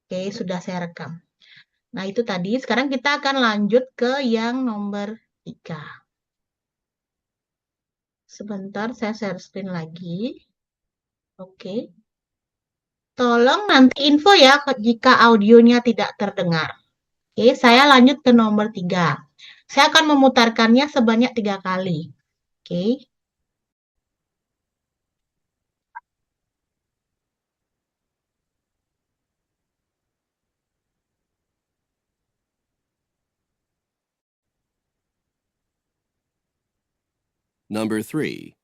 Oke, sudah saya rekam. Nah, itu tadi. Sekarang kita akan lanjut ke yang nomor 3. Sebentar, saya share screen lagi. Oke. Tolong nanti info ya jika audionya tidak terdengar. Oke, saya lanjut ke nomor 3. Saya akan memutarkannya sebanyak 3 kali. Oke. Number 3.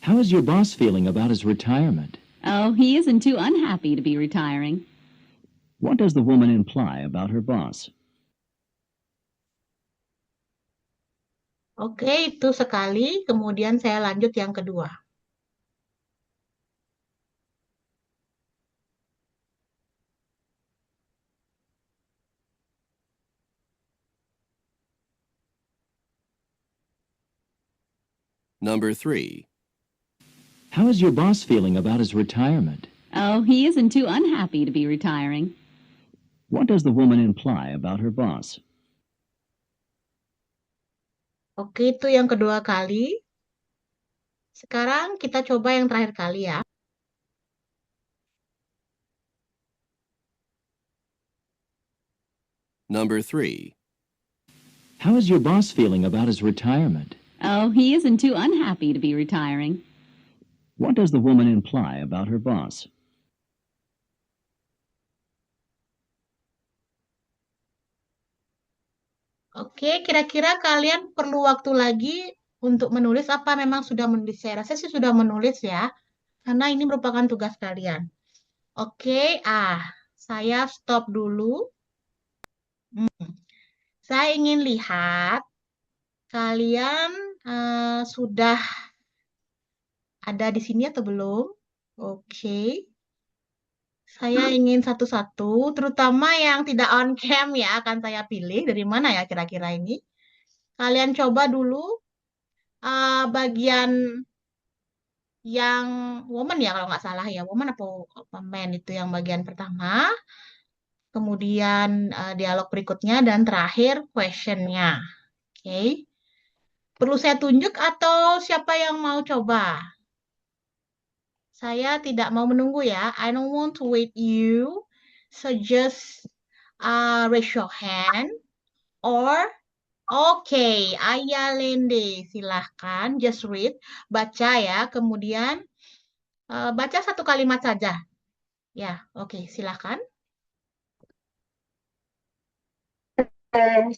How is your boss feeling about his retirement? Oh, he isn't too unhappy to be retiring. What does the woman imply about her boss? Oke, itu sekali. Kemudian saya lanjut yang kedua. Number 3. How is your boss feeling about his retirement? Oh, he isn't too unhappy to be retiring. What does the woman imply about her boss? Oke, itu yang kedua kali. Sekarang kita coba yang terakhir kali ya. Number 3. How is your boss feeling about his retirement? Oh, he isn't too unhappy to be retiring. What does the woman imply about her boss? Oke, kira-kira kalian perlu waktu lagi untuk menulis apa memang sudah menulis? Saya rasa sih sudah menulis ya, karena ini merupakan tugas kalian. Oke, saya stop dulu. Saya ingin lihat kalian sudah ada di sini atau belum. Oke, saya ingin satu-satu, terutama yang tidak on cam ya, akan saya pilih. Dari mana ya kira-kira ini? Kalian coba dulu bagian yang woman ya kalau nggak salah ya, woman apa man itu yang bagian pertama, kemudian dialog berikutnya dan terakhir questionnya. Oke, perlu saya tunjuk atau siapa yang mau coba? Saya tidak mau menunggu ya. I don't want to wait you. So just raise your hand or okay, Ayah Lende, silahkan just read, baca ya, kemudian baca satu kalimat saja. Ya, oke, silahkan. Eh,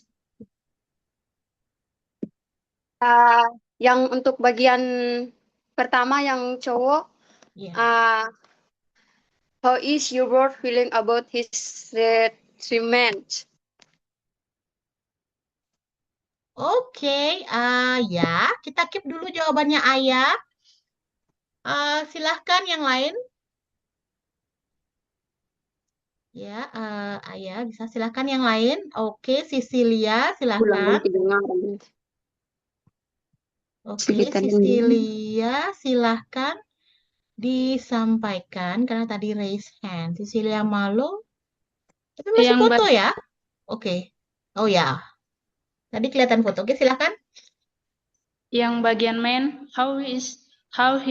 yang untuk bagian pertama yang cowok, Ya. how is your boss feeling about his retirement? Oke, ya, kita keep dulu jawabannya Ayah. Silahkan yang lain. Ya, Ayah bisa silahkan yang lain. Oke, Sisilia, silahkan. Oke, Sisilia, silahkan disampaikan karena tadi raise hand. Sisilia Malo, tapi masih foto ya? Oke. Oh ya, tadi kelihatan foto. Oke, silahkan. Yang bagian man, how he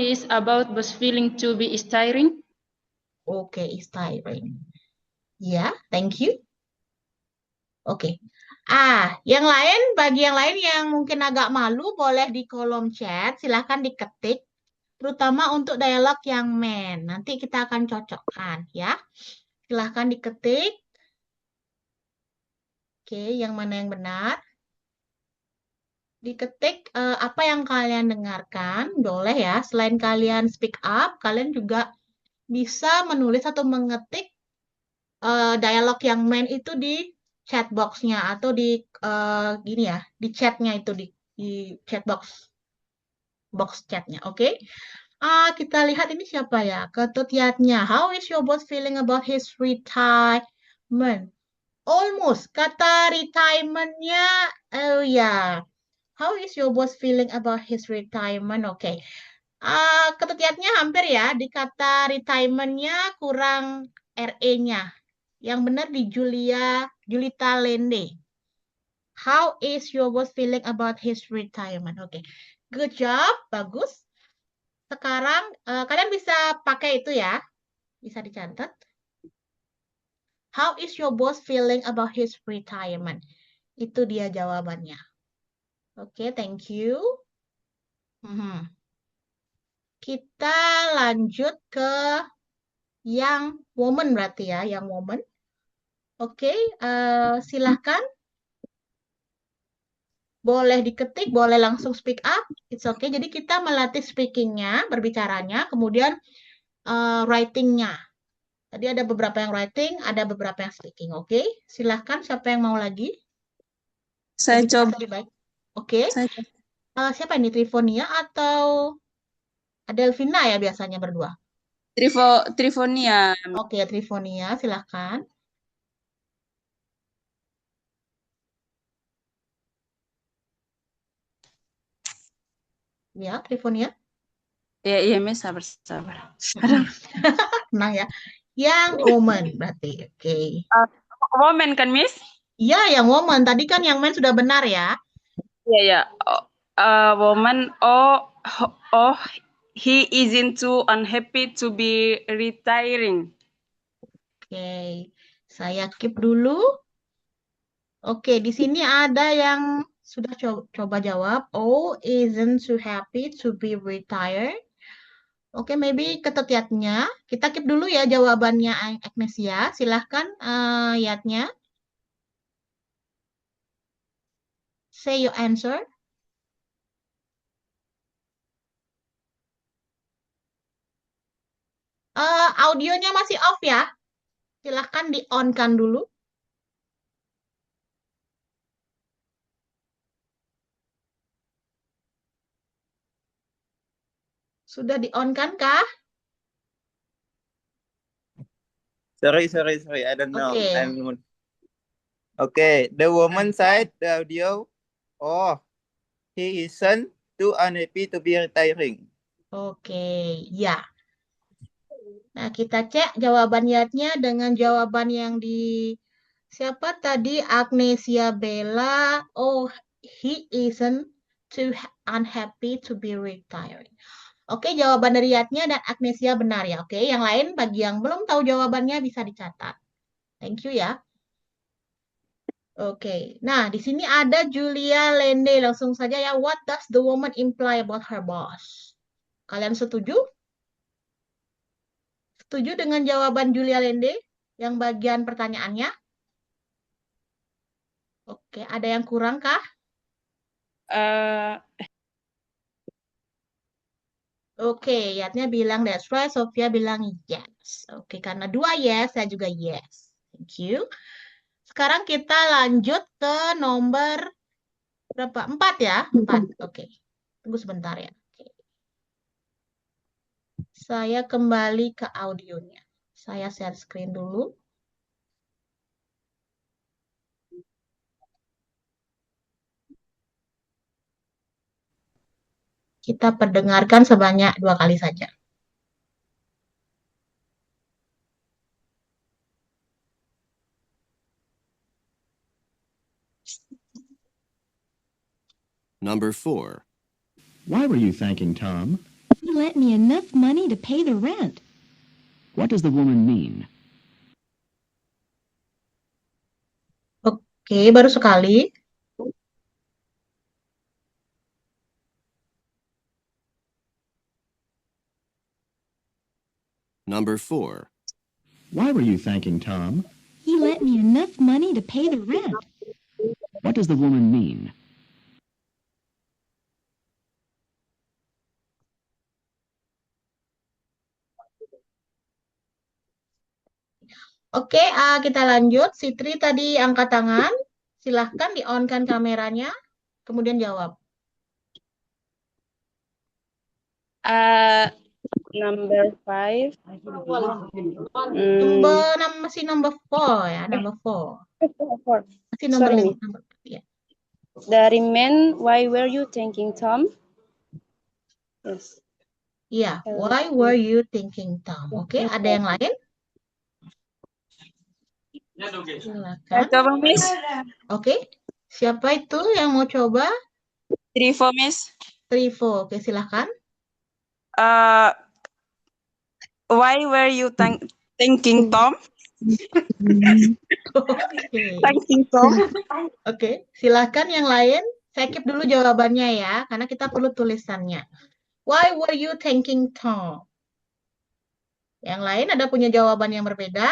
is about was feeling to be tiring. Oke, is tiring. Ya, thank you. Oke. Yang lain, bagi yang lain yang mungkin agak malu, boleh di kolom chat, silahkan diketik. Terutama untuk dialog yang man. Nanti kita akan cocokkan ya. Silahkan diketik. Oke, yang mana yang benar? Diketik apa yang kalian dengarkan. Boleh ya, selain kalian speak up, kalian juga bisa menulis atau mengetik dialog yang main itu di chat box-nya atau di gini ya, di chat-nya itu di chat box chat-nya. Oke. Kita lihat ini siapa ya? Ketutiatnya. How is your boss feeling about his retirement? Almost. Kata retirement-nya, oh ya. How is your boss feeling about his retirement? Oke. Ketutiatnya hampir ya. Di kata retirement-nya kurang RE-nya. Yang benar di Julita Lende. How is your boss feeling about his retirement? Oke, good job, bagus. Sekarang kalian bisa pakai itu ya, bisa dicatat. How is your boss feeling about his retirement? Itu dia jawabannya. Oke, thank you. Kita lanjut ke yang woman berarti ya, yang woman. Oke, silahkan. Boleh diketik, boleh langsung speak up. It's okay. Jadi kita melatih speakingnya, berbicaranya, kemudian writingnya. Tadi ada beberapa yang writing, ada beberapa yang speaking. Oke, silahkan. Siapa yang mau lagi? Saya Berbicara coba. lebih baik. Oke. Saya coba. Siapa ini? Trifonia atau Adelvina ya biasanya berdua? Trifonia. Oke, Trifonia, silahkan. Ya, Trifonia. Iya, Miss, sabar. Tenang ya. Yang woman berarti. Oke. Woman kan, Miss? Iya, yang woman. Tadi kan yang man sudah benar ya. Iya. Woman. He isn't too unhappy to be retiring. Oke. Saya keep dulu. Oke, di sini ada yang sudah coba jawab. Oh, isn't too happy to be retired. Oke, maybe ketetiatnya. Kita keep dulu ya jawabannya Agnesia. Silahkan Yatnya. Say your answer. Audionya masih off ya. Silahkan di-on-kan dulu. Sudah di-on-kan kah? Sorry. I don't know. Oke. Okay. The woman said the audio. Oh, he isn't too unhappy to be retiring. Oke, ya. Nah, kita cek jawaban Yatnya dengan jawaban yang di siapa tadi? Agnesia Bella. Oh, he isn't too unhappy to be retiring. Oke, jawaban dari Yatnya dan Agnesia benar ya. Oke, yang lain bagi yang belum tahu jawabannya bisa dicatat. Thank you ya. Oke, nah di sini ada Julia Lende. Langsung saja ya. What does the woman imply about her boss? Kalian setuju? Setuju dengan jawaban Julia Lende yang bagian pertanyaannya? Oke, ada yang kurang kah? Oke, Yatnya bilang that's right, Sofia bilang yes. Oke, karena dua yes, saya juga yes. Thank you. Sekarang kita lanjut ke nomor berapa? 4 ya? 4. Oke. Tunggu sebentar ya. Oke. Saya kembali ke audionya. Saya share screen dulu. Kita perdengarkan sebanyak 2 kali saja. Number 4. Why were you thanking Tom? He lent me enough money to pay the rent. What does the woman mean? Oke, baru sekali. Number 4. Why were you thanking Tom? He lent me enough money to pay the rent. What does the woman mean? Oke, kita lanjut. Sitri tadi angkat tangan. Silahkan di-on-kan kameranya. Kemudian jawab. Number 5. Masih number 4 ya. Number 4. Masih nomor Sorry. 5. Ya. The remain, why were you thanking Tom? Yes. Iya, why were you thinking Tom? Oke, ada yang lain? Silakan. Coba, Miss. Oke. Siapa itu yang mau coba? Trivo, Miss. Trivo. Oke, silakan. Why were you thanking Tom? Oke. Thanking Tom. Oke, silakan yang lain. Saya keep dulu jawabannya ya, karena kita perlu tulisannya. Why were you thanking Tom? Yang lain ada punya jawaban yang berbeda?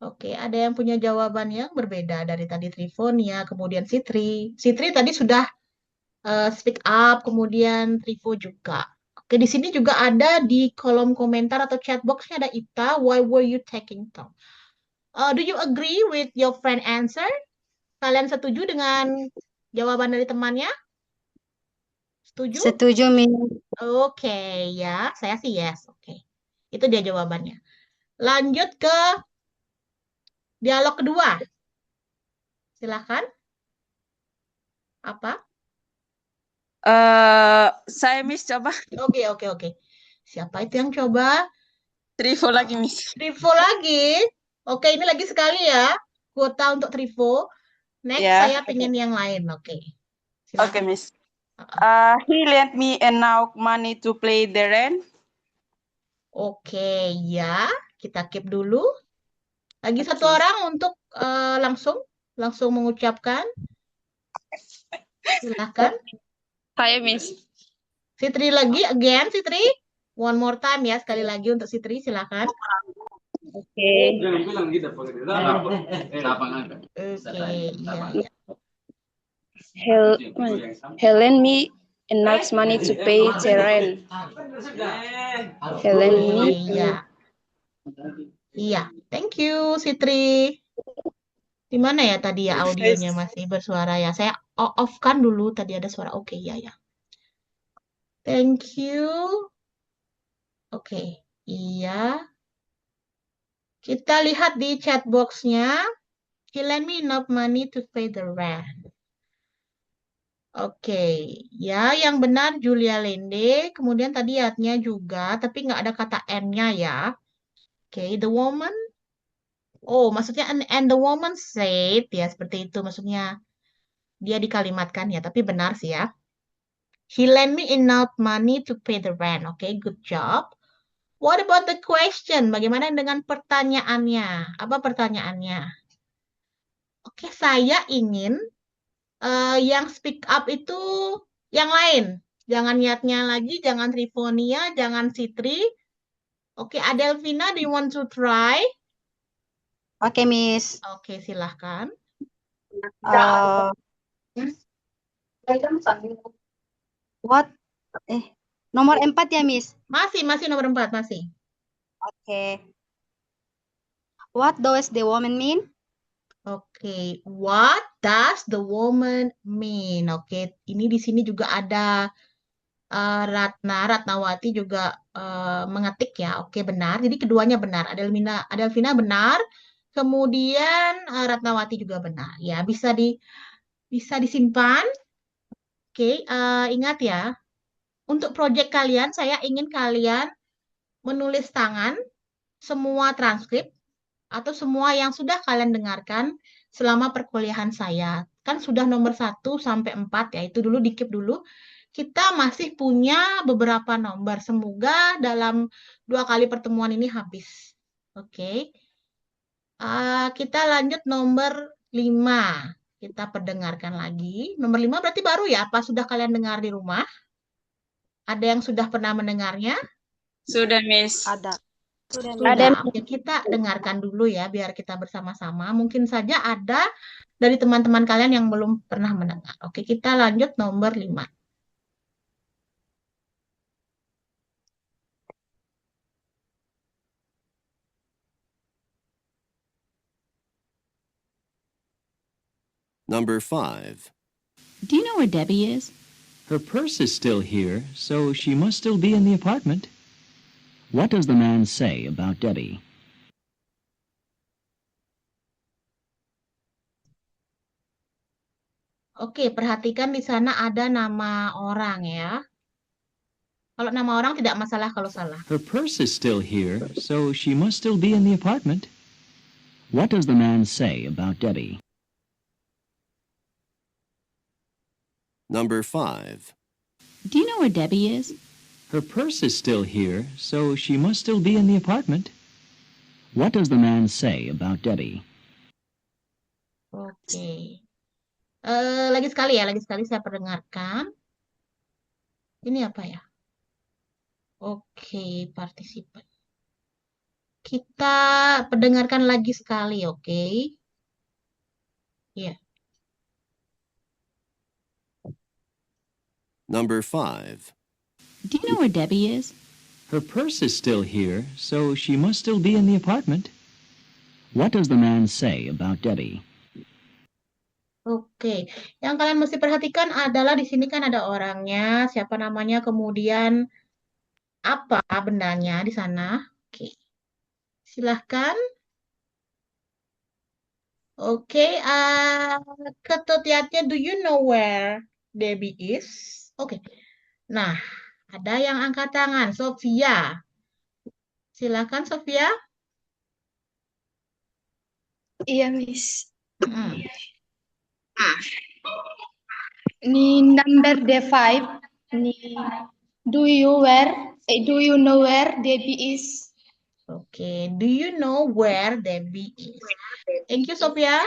Oke, ada yang punya jawaban yang berbeda dari tadi Trifonia, kemudian Sitri. Sitri tadi sudah speak up, kemudian Trivo juga. Oke, di sini juga ada di kolom komentar atau chat box-nya ada Ita. Why were you taking Tom? Do you agree with your friend answer? Kalian setuju dengan jawaban dari temannya? Setuju? Setuju, Miss. Oke, ya. Saya sih yes. Oke. Itu dia jawabannya. Lanjut ke dialog kedua. Silakan. Apa? Saya, Miss, coba. Oke. Siapa itu yang coba? Trivo lagi, Miss. Trivo lagi. Oke, ini lagi sekali ya. Kuota untuk Trivo. Next, Ya. saya pengen yang lain. Oke. Oke, Silakan. Miss. He lent me enough money to play the rent. Oke, ya. Kita keep dulu. Lagi satu orang untuk langsung mengucapkan. Silakan. Saya, Miss. Sitri lagi, again Sitri. One more time ya, sekali lagi untuk Sitri, silakan. Oke. Iya. He lent me enough money to pay the rent. He lent me. Iya. Thank you, Sitri. Di mana ya tadi ya audionya masih bersuara ya? Saya off-kan dulu, tadi ada suara. Oke, ya. Thank you. Oke, iya. Kita lihat di chat box-nya. He lent me enough money to pay the rent. Oke, ya yang benar Julia Lende. Kemudian tadi ya-nya juga, tapi nggak ada kata N-nya ya. Oke, the woman. Oh, maksudnya and the woman said, ya seperti itu maksudnya. Dia dikalimatkan ya, tapi benar sih ya. He lent me enough money to pay the rent. Oke, good job. What about the question? Bagaimana dengan pertanyaannya? Apa pertanyaannya? Oke, saya ingin yang speak up itu yang lain. Jangan niatnya lagi, jangan Trifonia, jangan Sitri. Oke, Adelvina, do you want to try? Oke, Miss. Oke, silahkan. What? Nomor 4 ya, Miss? Masih nomor 4, masih. Oke. What does the woman mean? Oke, what does the woman mean? Oke, ini di sini juga ada Ratnawati juga mengetik ya. Oke, benar. Jadi keduanya benar. Adelvina benar. Kemudian Ratnawati juga benar. Ya, bisa disimpan. Oke, ingat ya. Untuk proyek kalian, saya ingin kalian menulis tangan semua transkrip atau semua yang sudah kalian dengarkan selama perkuliahan saya. Kan sudah nomor 1 sampai 4 ya, itu dulu di-keep dulu. Kita masih punya beberapa nomor. Semoga dalam 2 kali pertemuan ini habis. Oke. Kita lanjut nomor 5. Kita perdengarkan lagi. Nomor 5 berarti baru ya? Apa sudah kalian dengar di rumah? Ada yang sudah pernah mendengarnya? Sudah, Miss. Ada. Sudah. Oke, kita dengarkan dulu ya, biar kita bersama-sama. Mungkin saja ada dari teman-teman kalian yang belum pernah mendengar. Oke, kita lanjut nomor 5. Number 5. Do you know where Debbie is? Her purse is still here, so she must still be in the apartment. What does the man say about Debbie? Oke, perhatikan di sana ada nama orang ya. Kalau nama orang tidak masalah kalau salah. Her purse is still here, so she must still be in the apartment. What does the man say about Debbie? Number 5. Do you know where Debbie is? Her purse is still here, so she must still be in the apartment. What does the man say about Debbie? Oke. Lagi sekali saya perdengarkan. Ini apa ya? Oke, partisipan. Kita perdengarkan lagi sekali, oke? Ya. Number 5. Do you know where Debbie is? Her purse is still here, so she must still be in the apartment. What does the man say about Debbie? Oke, yang kalian mesti perhatikan adalah di sini kan ada orangnya, siapa namanya, kemudian apa bendanya di sana. Oke, silahkan. Oke, ketutiatnya, do you know where Debbie is? Oke, nah, ada yang angkat tangan, Sofia. Silahkan, Sofia. Iya, Miss. Mm-mm. Ni number D5. Ni do you know where Debbie is? Oke, do you know where Debbie is? Thank you, Sophia.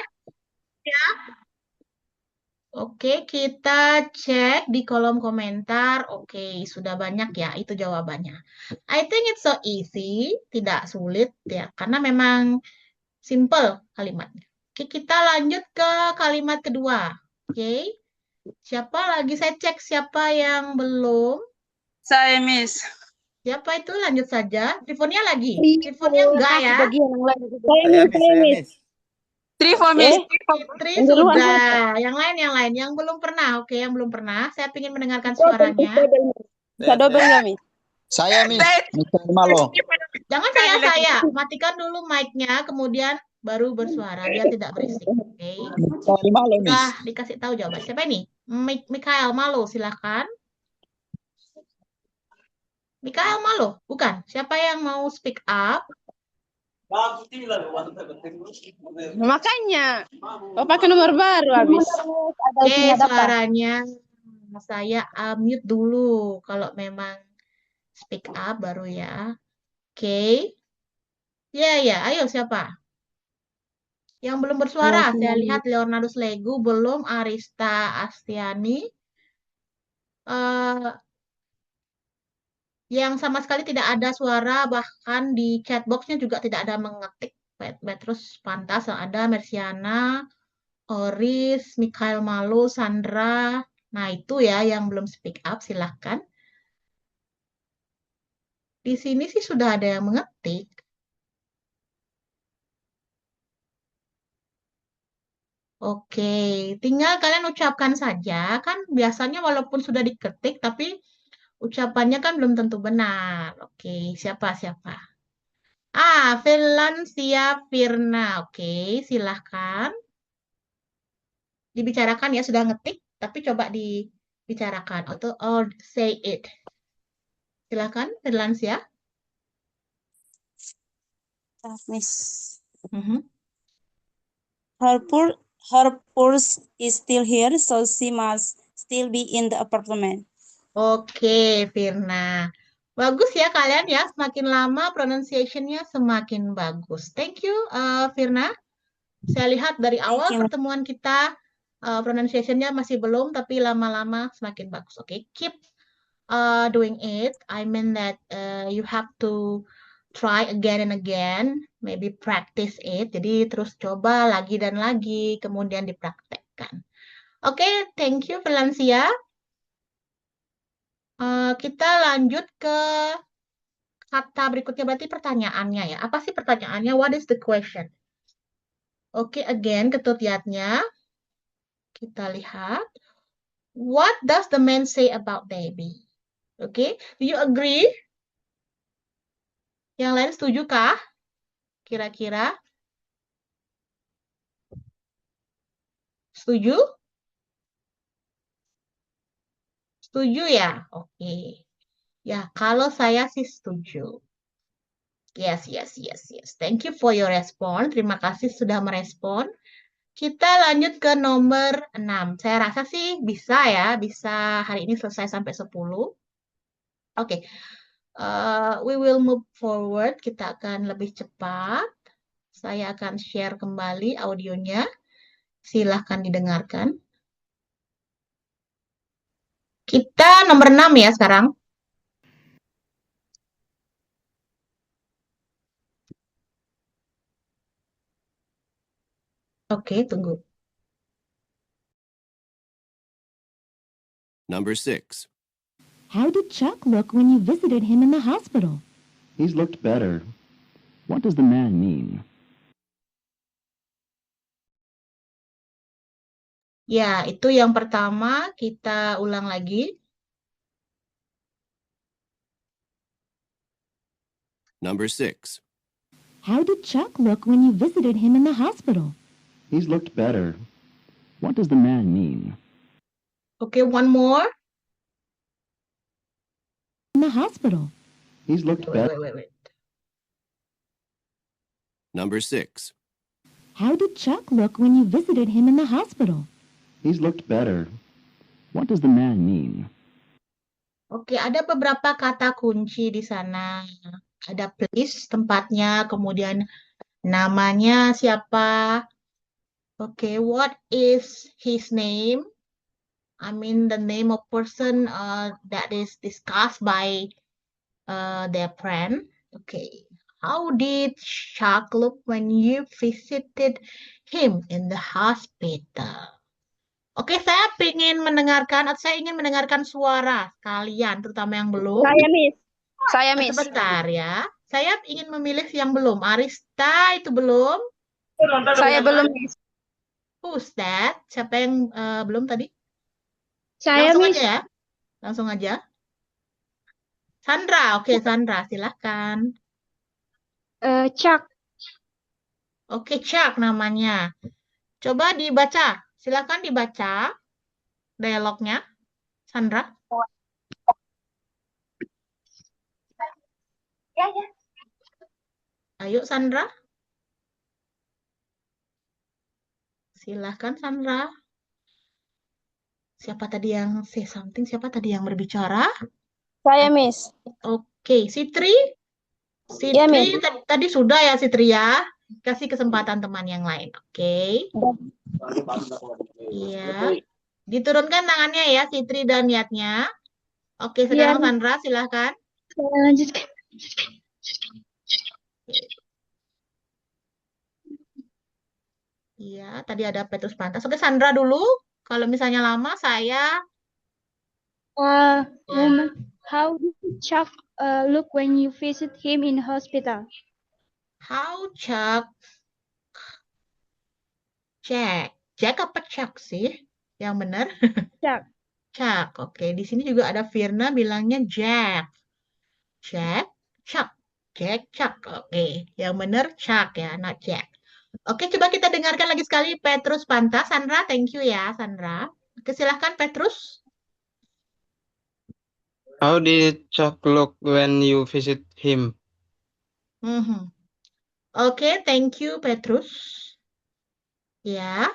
Oke, kita cek di kolom komentar. Oke, sudah banyak ya, itu jawabannya. I think it's so easy, tidak sulit ya, karena memang simple kalimatnya. Oke, kita lanjut ke kalimat kedua. Oke, siapa lagi? Saya cek siapa yang belum. Saya, Miss. Siapa itu? Lanjut saja. Trifonia lagi. Trifonia enggak ya? Saya, Miss. Trifo, Miss. Tri sudah. Yang lain. Yang belum pernah. Oke, yang belum pernah. Saya ingin mendengarkan suaranya. Bisa double nggak, Miss? Saya, Miss. Mr. Malo. Jangan saya. Matikan dulu mic-nya, kemudian baru bersuara. Biar tidak berisik. Oke. Mr. Malo, Miss. Nah, dikasih tahu jawaban. Siapa ini? Mikael Malo, silakan. Mikael Malo, bukan. Siapa yang mau speak up? Makanya. Oh, pakai nomor baru habis. Oke, suaranya saya mute dulu. Kalau memang speak up baru ya. Oke. Ya. Ayo siapa? Yang belum bersuara. Saya lihat Leonardo Legu belum. Arista Astiani. Yang sama sekali tidak ada suara, bahkan di chatboxnya juga tidak ada mengetik. Petrus Pantas ada, Mersiana, Oris, Mikael Malu, Sandra. Nah, itu ya yang belum speak up, silahkan. Di sini sih sudah ada yang mengetik. Oke, tinggal kalian ucapkan saja. Kan biasanya walaupun sudah diketik, tapi ucapannya kan belum tentu benar. Oke, siapa? Valencia Firna. Oke, silahkan. Dibicarakan ya, sudah ngetik, tapi coba dibicarakan. Or say it. Silahkan, Valencia. Miss. Her purse is still here, so she must still be in the apartment. Oke, Firna. Bagus ya kalian ya, semakin lama pronunciation-nya semakin bagus. Thank you, Firna. Saya lihat dari awal pertemuan kita, pronunciation-nya masih belum, tapi lama-lama semakin bagus. Oke, keep doing it. I mean that you have to try again and again, maybe practice it. Jadi terus coba lagi dan lagi, kemudian dipraktekkan. Oke, thank you, Valencia. Kita lanjut ke kata berikutnya, berarti pertanyaannya ya. Apa sih pertanyaannya? What is the question? Oke, again, ketutiatnya. Kita lihat. What does the man say about Debbie? Oke, do you agree? Yang lain setuju kah? Kira-kira? Setuju? Setuju ya? Oke. Ya, kalau saya sih setuju. Yes, yes, yes, yes. Thank you for your response. Terima kasih sudah merespon. Kita lanjut ke nomor 6. Saya rasa sih bisa ya, bisa hari ini selesai sampai 10. Oke. We will move forward. Kita akan lebih cepat. Saya akan share kembali audionya. Silahkan didengarkan. Kita nomor 6 ya sekarang. Oke, tunggu. Number 6. How did Chuck look when you visited him in the hospital? He's looked better. What does the man mean? Ya, itu yang pertama. Kita ulang lagi. Number 6. How did Chuck look when you visited him in the hospital? He's looked better. What does the man mean? Oke, one more. In the hospital. He's looked better. Wait. Number 6. How did Chuck look when you visited him in the hospital? He's looked better. What does the man mean? Oke, ada beberapa kata kunci di sana. Ada place, tempatnya, kemudian namanya siapa. Oke, what is his name? I mean the name of person that is discussed by their friend. Okay. How did Chuck look when you visited him in the hospital? Oke, saya ingin mendengarkan atau saya ingin mendengarkan suara kalian, terutama yang belum. Saya, Miss. Sebentar ya. Saya ingin memilih yang belum. Arista itu belum. Saya belum, Miss. Who's that? Siapa yang belum tadi? Saya, Langsung Miss. aja ya. Langsung aja. Sandra, oke Sandra, silahkan. Chuck. Oke, Chuck namanya. Coba dibaca. Silahkan dibaca dialognya, Sandra. Ayo, Sandra. Silahkan, Sandra. Siapa tadi yang say something? Siapa tadi yang berbicara? Saya, Miss. Oke, Sitri. Ya, Sitri, Miss. tadi sudah ya, Sitri ya. Kasih kesempatan teman yang lain, oke? Iya. Diturunkan tangannya ya, Sitri dan Niatnya. Oke, sekarang Sandra, silahkan. Saya lanjutkan. Iya, tadi ada Petrus Pantas. Oke, Sandra dulu. Kalau misalnya lama, saya... Woman, how did Chuck look when you visit him in hospital? How Chuck? Jack apa Chuck sih? Yang benar? Chuck. Chuck. Oke, di sini juga ada Firna bilangnya Jack. Jack, Chuck. Jack, Chuck. Oke, yang benar Chuck ya, not Jack. Oke, coba kita dengarkan lagi sekali Petrus Pantas. Sandra, thank you ya, Sandra. Oke, silahkan Petrus. How did Chuck look when you visit him? Oke, thank you Petrus. Ya.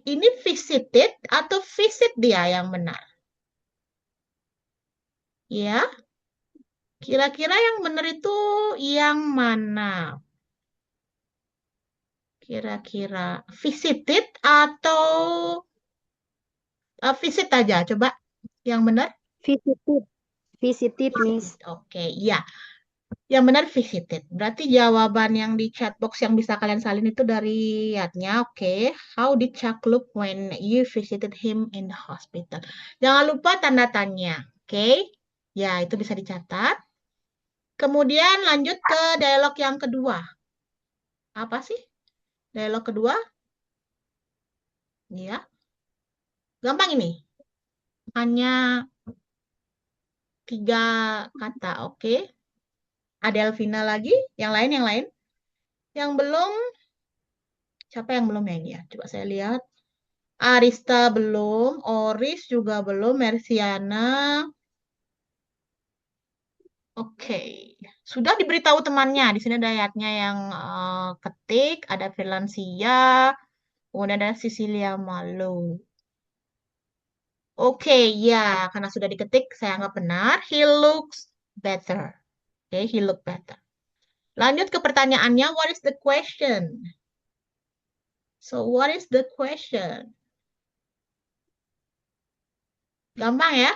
Ini visited atau visit dia yang benar? Ya. Kira-kira yang benar itu yang mana? Kira-kira visited atau visit aja? Coba yang benar? Visited, Miss. Oke, iya. Yang benar visited. Berarti jawaban yang di chat box yang bisa kalian salin itu dari Yatnya. Oke. How did Chuck look when you visited him in the hospital? Jangan lupa tanda tanya. Oke. Ya, itu bisa dicatat. Kemudian lanjut ke dialog yang kedua. Apa sih? Dialog kedua? Ya. Gampang ini. Hanya 3 kata. Oke. Ada Elvina lagi, yang lain. Yang belum, siapa yang belum ya ini ya? Coba saya lihat. Arista belum, Oris juga belum, Mersiana. Oke, sudah diberitahu temannya. Di sini ada ayatnya yang ketik, ada Firlansia, kemudian ada Cecilia Malo. Oke, ya, karena sudah diketik, saya anggap benar. He looks better. Oke, he look better. Lanjut ke pertanyaannya, what is the question? So, what is the question? Gampang ya?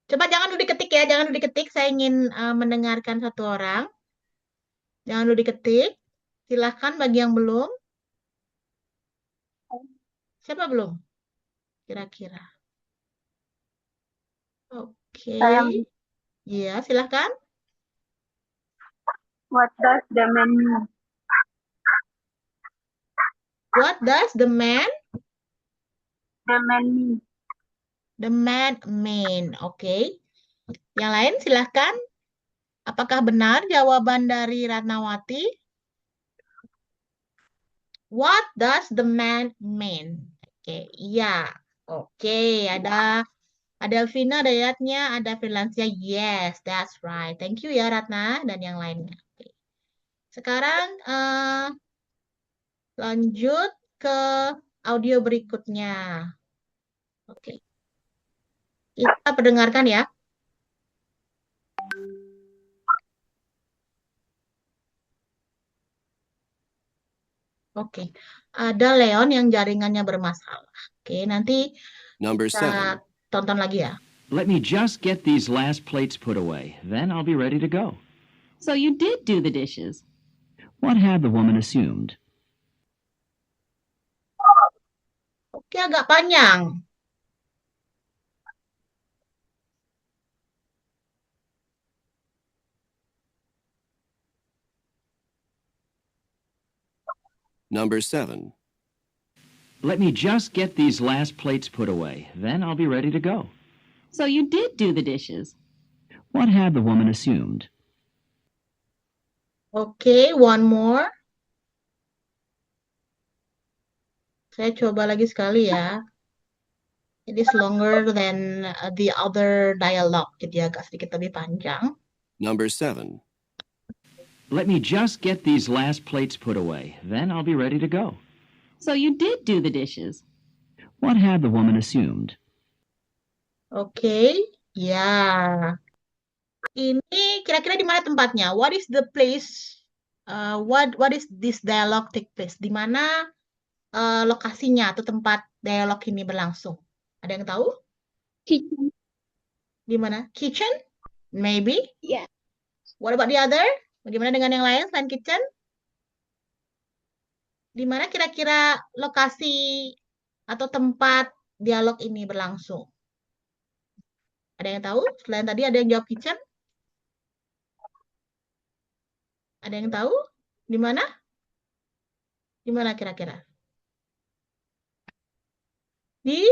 Coba jangan dulu diketik ya, jangan dulu diketik. Saya ingin mendengarkan satu orang. Jangan dulu diketik. Silahkan bagi yang belum. Siapa belum? Kira-kira. Oke. Iya, silahkan. What does the man mean? What does the man? The man mean. The man mean. Oke. Yang lain silahkan. Apakah benar jawaban dari Ratnawati? What does the man mean? Oke, iya. Oke, ada Elvina, ada Yatnya, ada Firlansia. Yes, that's right. Thank you ya Ratna dan yang lainnya. Oke. Sekarang lanjut ke audio berikutnya. Oke. Kita perdengarkan ya. Oke. Ada Leon yang jaringannya bermasalah. Oke, nanti Number kita 7. tonton lagi ya. Let me just get these last plates put away. Then I'll be ready to go. So you did do the dishes. What had the woman assumed? Oke, agak panjang. Number 7. Let me just get these last plates put away. Then I'll be ready to go. So you did do the dishes. What had the woman assumed? Oke, one more. Saya coba lagi sekali ya. It is longer than the other dialogue, jadi agak sedikit lebih panjang. Number 7. Let me just get these last plates put away. Then I'll be ready to go. So you did do the dishes. What had the woman assumed? Oke, ya. Ini kira-kira di mana tempatnya? What is the place? What is this dialogue take place? Di mana lokasinya atau tempat dialog ini berlangsung? Ada yang tahu? Kitchen. Di mana? Kitchen? Maybe. Yeah. What about the other? Bagaimana dengan yang lain selain kitchen? Di mana kira-kira lokasi atau tempat dialog ini berlangsung? Ada yang tahu? Selain tadi ada yang jawab kitchen? Ada yang tahu? Di mana? Di mana kira-kira? Di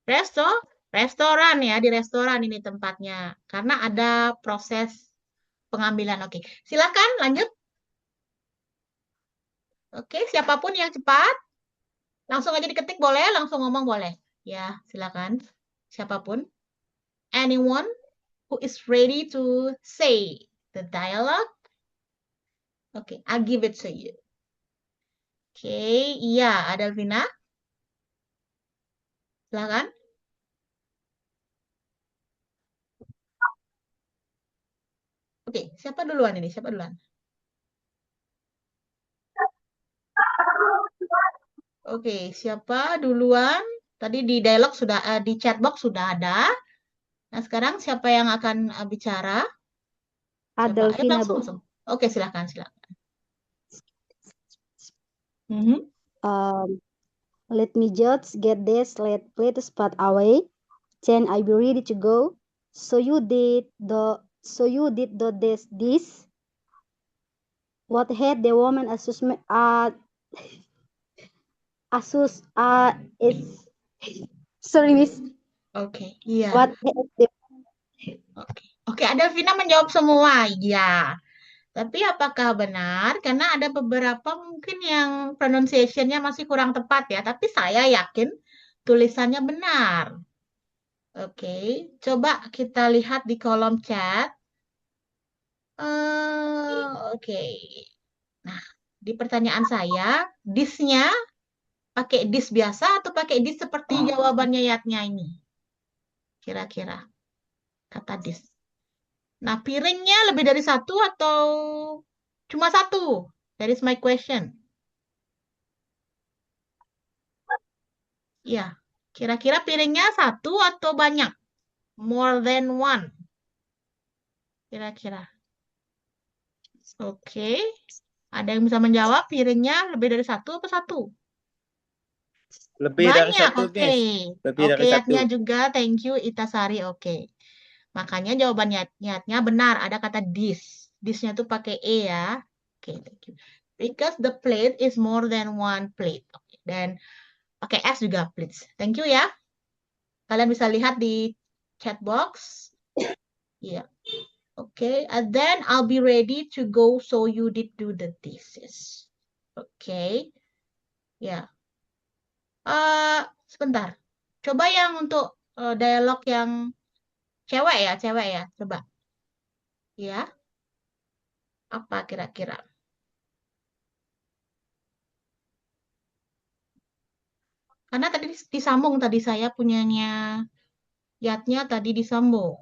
restoran ya, di restoran ini tempatnya. Karena ada proses pengambilan. Oke, silakan lanjut. Oke, siapapun yang cepat. Langsung aja diketik boleh, langsung ngomong boleh. Ya, silakan. Siapapun. Anyone who is ready to say the dialogue. Oke, I give it to you. Oke, iya, ada Alvina. Silakan. Oke, siapa duluan ini? Siapa duluan? Oke, siapa duluan? Tadi di dialog sudah, di chatbox sudah ada. Nah, sekarang siapa yang akan bicara? Adelvina, Bu. Langsung. Oke, silakan. Let me just get this plate spot away. Then I be ready to go. So you did the this. What had the woman assumed? Sorry, Miss. Oke, iya. What had the Oke, Adelvina menjawab semua. Iya. Tapi apakah benar? Karena ada beberapa mungkin yang pronunciation-nya masih kurang tepat ya. Tapi saya yakin tulisannya benar. Oke, coba kita lihat di kolom chat. Oke. Nah, di pertanyaan saya, this-nya pakai this biasa atau pakai this seperti jawabannya Yatnya ini? Kira-kira kata this. Nah, piringnya lebih dari satu atau cuma satu? That is my question. Ya, kira-kira piringnya satu atau banyak? More than one. Kira-kira. Oke. Ada yang bisa menjawab piringnya lebih dari satu atau satu? Lebih dari Banyak, satu, oke. Miss. Lebih dari Oke, satu. Yatnya juga. Thank you, Itasari. Oke. Makanya jawaban Yatnya benar. Ada kata this. This-nya tuh pakai E ya. Oke, thank you. Because the plate is more than one plate. Oke, dan pakai S juga, please. Thank you ya. Kalian bisa lihat di chat box. Iya. Oke, and then I'll be ready to go, so you did do the thesis. Oke. Ya. Sebentar. Coba yang untuk dialog yang cewek ya. Coba. Ya. Apa kira-kira? Karena tadi disambung tadi saya punyanya Yatnya tadi disambung.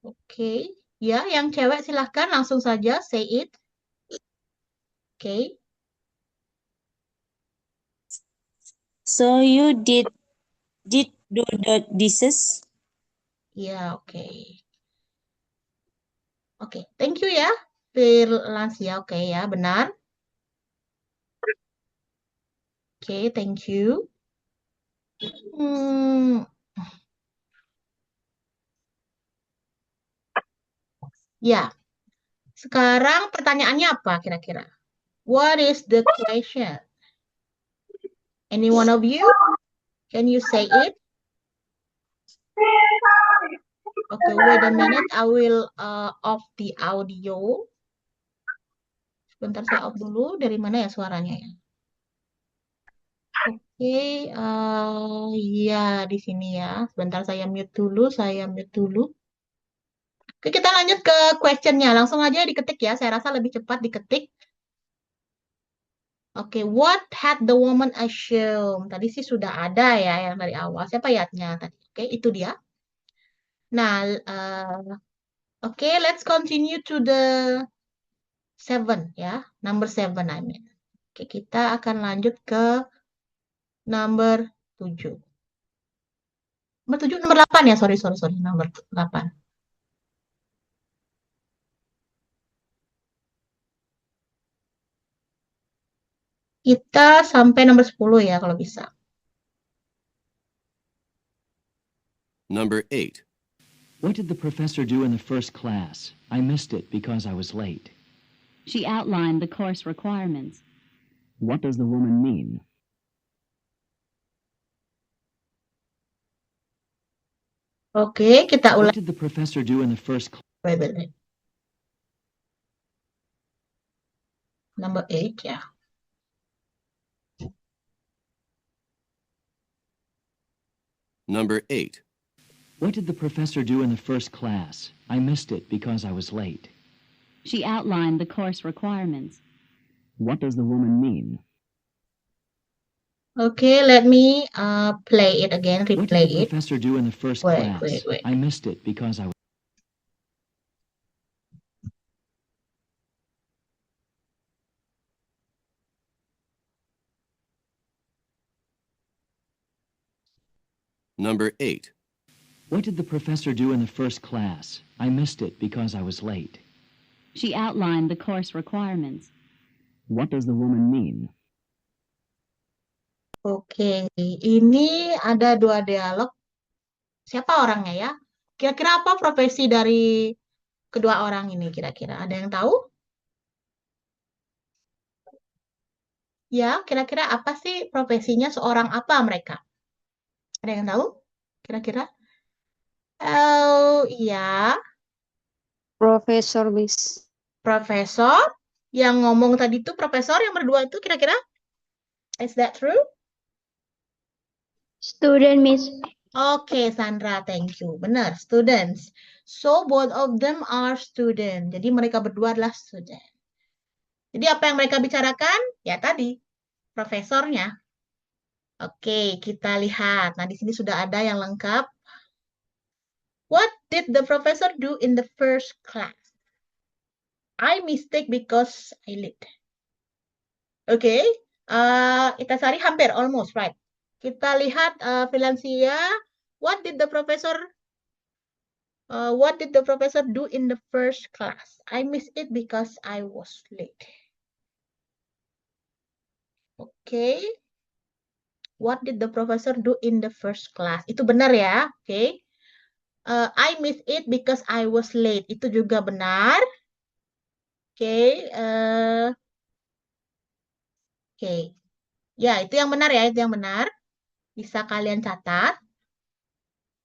Oke. Ya, yang cewek silahkan langsung saja say it. Oke. So you did do the dishes? Ya, oke. Oke, thank you ya. Lansia, oke ya, benar. Oke, thank you. Ya, sekarang pertanyaannya apa kira-kira? What is the question? Any one of you? Can you say it? Okay, wait a minute. I will off the audio. Sebentar saya off dulu. Dari mana ya suaranya ya? Oke, ya di sini ya. Sebentar saya mute dulu. Oke, kita lanjut ke questionnya. Langsung aja diketik ya. Saya rasa lebih cepat diketik. Oke, what had the woman assumed? Tadi sih sudah ada ya yang dari awal. Siapa yatnya tadi? Oke, itu dia. Nah, oke, let's continue to the 7 ya. Number 7 I mean. Oke, kita akan lanjut ke number 7. Nomor 7, nomor 8 ya. Sorry. Nomor 8. Kita sampai nomor 10 ya kalau bisa. Number 8. What did the professor do in the first class? I missed it because I was late. She outlined the course requirements. What does the woman mean? Oke, kita ulang. What did the professor do in the first class? Wait. Number 8 ya. Number 8. What did the professor do in the first class? I missed it because I was late. She outlined the course requirements. What does the woman mean? Okay, let me play it again, replay What did the it. professor do in the first class? I missed it because I was... Number 8. What did the professor do in the first class? I missed it because I was late. She outlined the course requirements. What does the woman mean? Oke, ini ada 2 dialog. Siapa orangnya ya? Kira-kira apa profesi dari kedua orang ini kira-kira? Ada yang tahu? Ya, kira-kira apa sih profesinya, seorang apa mereka? Ada yang tahu? Kira-kira? Oh, iya. Profesor, Miss. Profesor? Yang ngomong tadi tuh profesor yang berdua itu kira-kira? Is that true? Student, Miss. Oke, Sandra, thank you. Benar, students. So, both of them are student. Jadi, mereka berdua adalah student. Jadi, apa yang mereka bicarakan? Ya, tadi, profesornya. Oke, kita lihat. Nah, di sini sudah ada yang lengkap. What did the professor do in the first class? I mistake because I late. Oke, Itasari hampir, almost, right. Kita lihat Philancia. What did the professor do in the first class? I missed it because I was late. Okay. What did the professor do in the first class? Itu benar ya. Okay. I missed it because I was late. Itu juga benar. Okay. Okay. Ya, itu yang benar ya. Itu yang benar. Bisa kalian catat.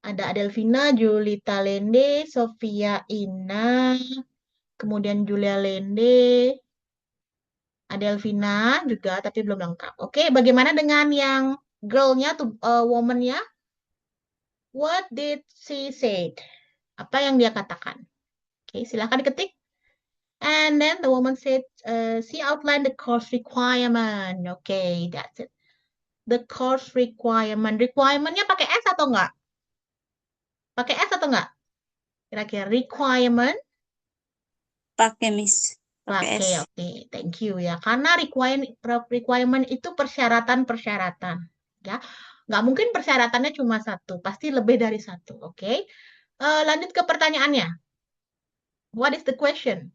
Ada Adelvina, Julita Lende, Sofia Ina, kemudian Julia Lende, Adelvina juga, tapi belum lengkap. Oke, bagaimana dengan yang girl-nya, woman-nya? What did she say? Apa yang dia katakan? Oke, silahkan diketik. And then the woman said, she outlined the course requirement. Oke, that's it. The course requirement. Requirement-nya pakai S atau enggak? Pakai S atau enggak? Kira-kira requirement? Pakai, Miss. Pakai Oke, S. oke. Thank you ya. Karena requirement itu persyaratan-persyaratan. Ya. Nggak mungkin persyaratannya cuma satu. Pasti lebih dari satu. Oke. Lanjut ke pertanyaannya. What is the question?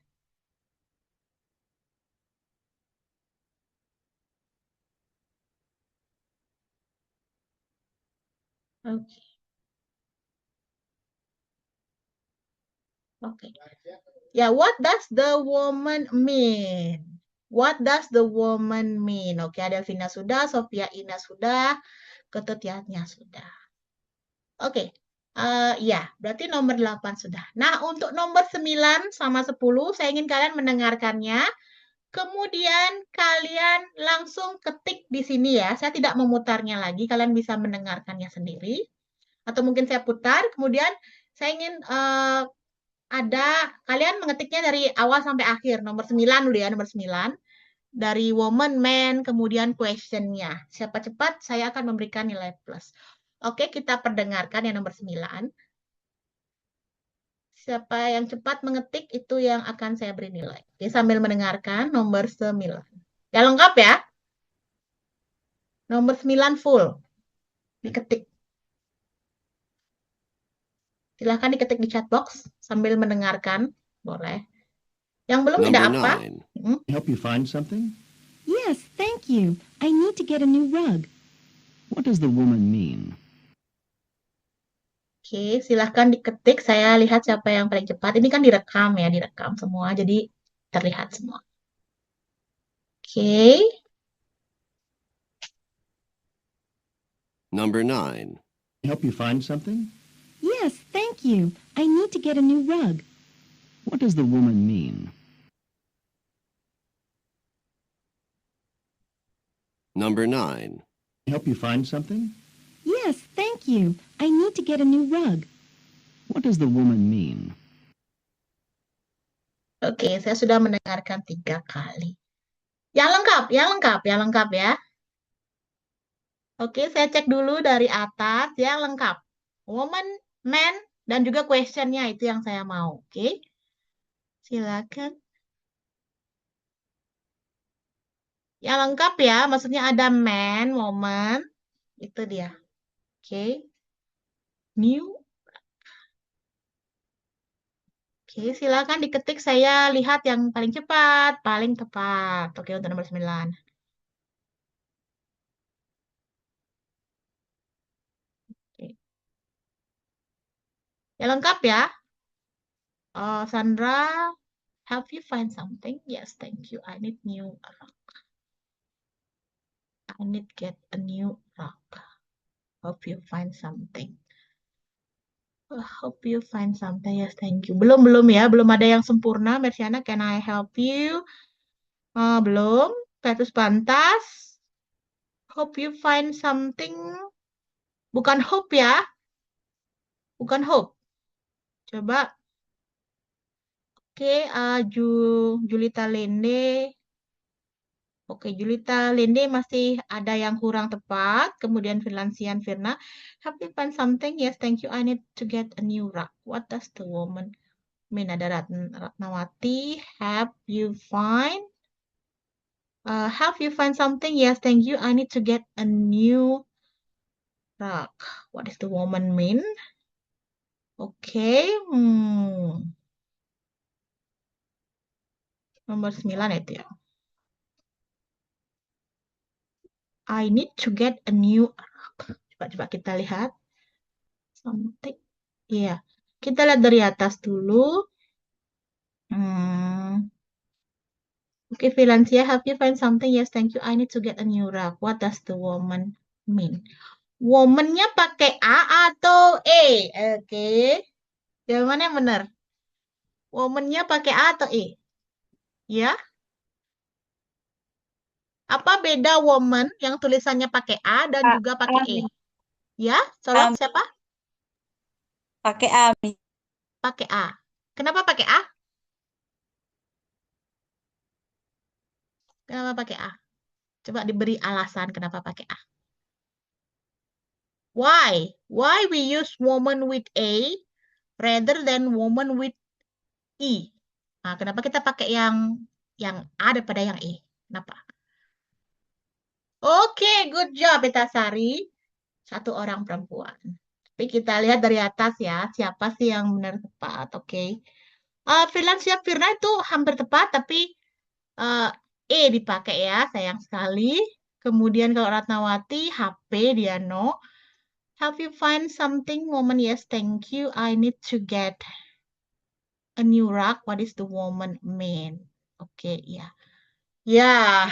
Oke. Oke. Ya, what does the woman mean? What does the woman mean? Oke, Adelvina sudah, Sofia Ina sudah, Ketetiatnya sudah. Oke. Ya, berarti nomor 8 sudah. Nah, untuk nomor 9 sama 10, saya ingin kalian mendengarkannya. Kemudian kalian langsung ketik di sini ya. Saya tidak memutarnya lagi, kalian bisa mendengarkannya sendiri. Atau mungkin saya putar, kemudian saya ingin kalian mengetiknya dari awal sampai akhir. Nomor 9 dulu ya, nomor 9. Dari woman, man, kemudian question-nya. Siapa cepat, saya akan memberikan nilai plus. Oke, kita perdengarkan yang nomor 9. Siapa yang cepat mengetik, itu yang akan saya beri nilai. Oke, sambil mendengarkan nomor 9. Ya, lengkap ya. Nomor 9 full. Diketik. Silahkan diketik di chat box sambil mendengarkan. Boleh. Yang belum tidak apa. Help you find something? Yes, thank you. I need to get a new rug. What does the woman mean? Oke, silahkan diketik. Saya lihat siapa yang paling cepat. Ini kan direkam ya, direkam semua. Jadi terlihat semua. Oke. Number 9. Help you find something? Yes, thank you. I need to get a new rug. What does the woman mean? Number 9. Help you find something? Yes, thank you. I need to get a new rug. What does the woman mean? Oke, saya sudah mendengarkan 3 kali. Yang lengkap ya. Oke, saya cek dulu dari atas, yang lengkap. Woman, man, dan juga question-nya itu yang saya mau. Oke, silakan. Yang lengkap ya, maksudnya ada man, woman, itu dia. Oke, new. Oke, silakan diketik. Saya lihat yang paling cepat, paling tepat. Oke, untuk nomor 9. Oke. Ya lengkap ya. Sandra, help you find something? Yes, thank you. I need new rug. I need get a new rug. Hope you find something. Hope you find something. Yes, thank you. Belum ya. Belum ada yang sempurna. Mersiana, can I help you? Belum. Status pantas. Hope you find something. Bukan hope ya. Bukan hope. Coba. Oke, Julita Lende. Oke, Julita Lende masih ada yang kurang tepat. Kemudian Firlansian Firna. Have you find something? Yes, thank you. I need to get a new rug. What does the woman mean? Ada Ratnawati. Have you find? Have you find something? Yes, thank you. I need to get a new rug. What does the woman mean? Oke. Nomor 9 itu ya. I need to get a new rug. Coba kita lihat. Something. Iya. Kita lihat dari atas dulu. Oke, Philancia, have you find something? Yes, thank you. I need to get a new rug. What does the woman mean? Woman-nya pakai A atau E? Oke. Jawabannya benar. Woman-nya pakai A atau E? Ya. Apa beda woman yang tulisannya pakai A dan juga pakai E? Ya, tolong siapa? Pakai A. Pakai A. Kenapa pakai A? Kenapa pakai A? Coba diberi alasan kenapa pakai A. Why? Why we use woman with A rather than woman with E? Nah, kenapa kita pakai yang A daripada yang E? Kenapa? Oke, good job, Itasari. Satu orang perempuan. Tapi kita lihat dari atas ya, siapa sih yang benar tepat, oke. Firlansia Firna itu hampir tepat, tapi E dipakai ya, sayang sekali. Kemudian kalau Ratnawati, HP, dia no. Have you find something, woman? Yes, thank you. I need to get a new rug. What is the woman mean? Oke, ya. Ya,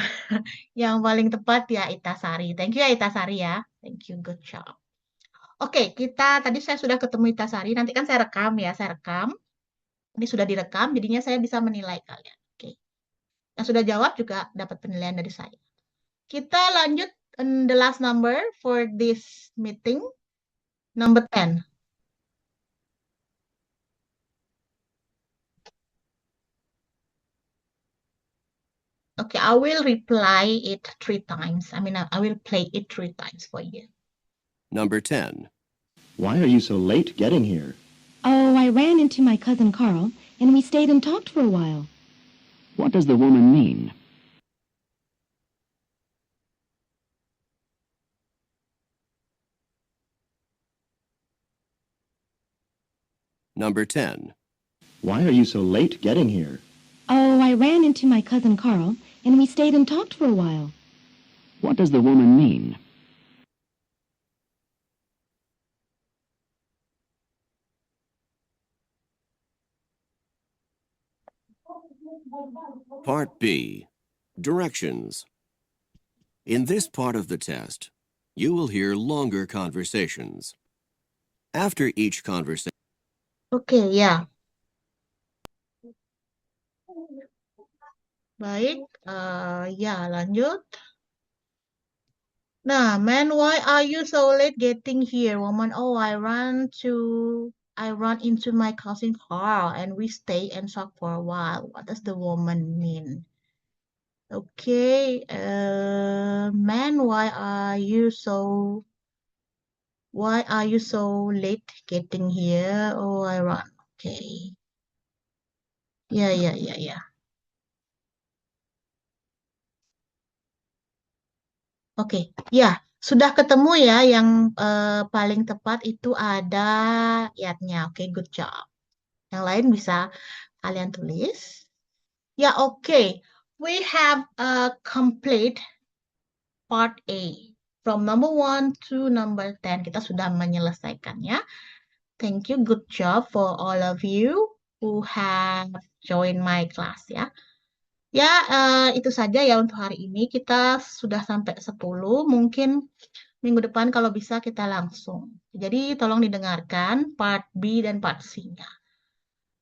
yang paling tepat ya Itasari. Thank you ya Itasari ya. Thank you, good job. Oke, tadi saya sudah ketemu Itasari. Nanti kan saya rekam ya, saya rekam. Ini sudah direkam, jadinya saya bisa menilai kalian. Oke. Yang sudah jawab juga dapat penilaian dari saya. Kita lanjut the last number for this meeting. Number 10. Okay, I will reply it 3 times. I mean, I will play it 3 times for you. Number 10. Why are you so late getting here? Oh, I ran into my cousin Carl, and we stayed and talked for a while. What does the woman mean? Number 10. Why are you so late getting here? Oh, I ran into my cousin Carl, and we stayed and talked for a while. What does the woman mean? Part B. Directions. In this part of the test, you will hear longer conversations. After each conversation... Okay, ya. Baik, ya lanjut. Nah, man, why are you so late getting here? Woman, oh, I run into my cousin Carl and we stay and talk for a while. What does the woman mean? Okay, man, why are you so late getting here? Oh, I run. Okay. Ya. Oke, ya sudah ketemu ya yang paling tepat itu ada ayatnya. Oke, good job. Yang lain bisa kalian tulis. Ya, oke. We have a complete part A. From number 1 to number 10. Kita sudah menyelesaikannya. Thank you, good job for all of you who have joined my class ya. Ya, itu saja ya untuk hari ini. Kita sudah sampai 10. Mungkin minggu depan kalau bisa kita langsung. Jadi tolong didengarkan part B dan part C-nya.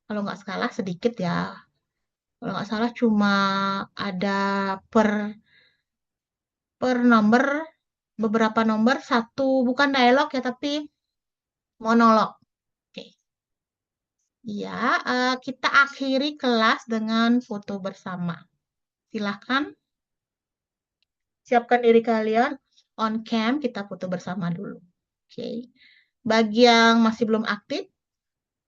Kalau nggak salah sedikit ya. Kalau nggak salah cuma ada per nomor beberapa nomor, satu bukan dialog ya, tapi monolog. Oke. Ya, kita akhiri kelas dengan foto bersama. Silahkan siapkan diri kalian on cam, kita foto bersama dulu. Oke. Bagi yang masih belum aktif,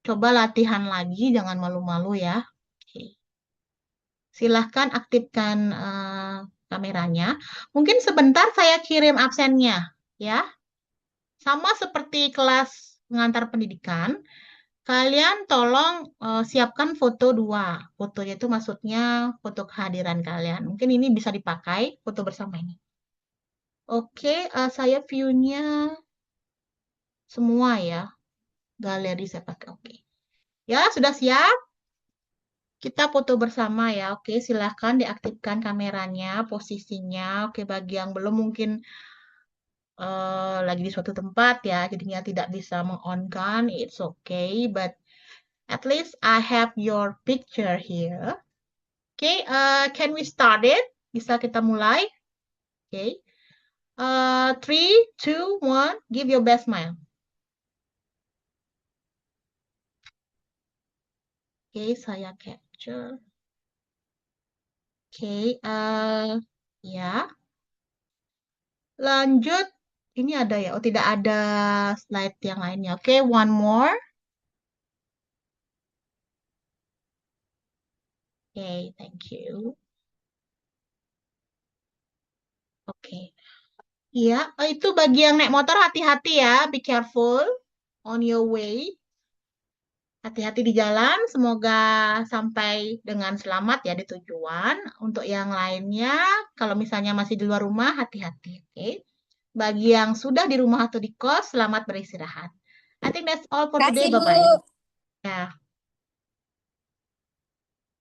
coba latihan lagi, jangan malu-malu ya. Oke. Silahkan aktifkan kameranya. Mungkin sebentar saya kirim absennya, ya. Sama seperti kelas pengantar pendidikan, kalian tolong siapkan foto 2. Fotonya itu maksudnya foto kehadiran kalian. Mungkin ini bisa dipakai foto bersama ini. Oke, saya view-nya semua ya. Galeri saya pakai. Oke. Ya, sudah siap? Kita foto bersama ya. Oke, silahkan diaktifkan kameranya, posisinya. Oke, bagi yang belum mungkin lagi di suatu tempat ya, jadinya tidak bisa meng-on-kan, it's okay, but at least I have your picture here. Oke, can we start it? Bisa kita mulai? Oke. 3, 2, 1, give your best smile. Oke, saya capture. Oke, ya. Lanjut. Ini ada ya? Oh, tidak ada slide yang lainnya. Oke, one more. Oke, thank you. Oke. Iya, itu bagi yang naik motor hati-hati ya. Be careful on your way. Hati-hati di jalan, semoga sampai dengan selamat ya di tujuan. Untuk yang lainnya, kalau misalnya masih di luar rumah, hati-hati. Oke. Bagi yang sudah di rumah atau di kos, selamat beristirahat. I think that's all for today. Kasih, Bu. Bye-bye. Ya.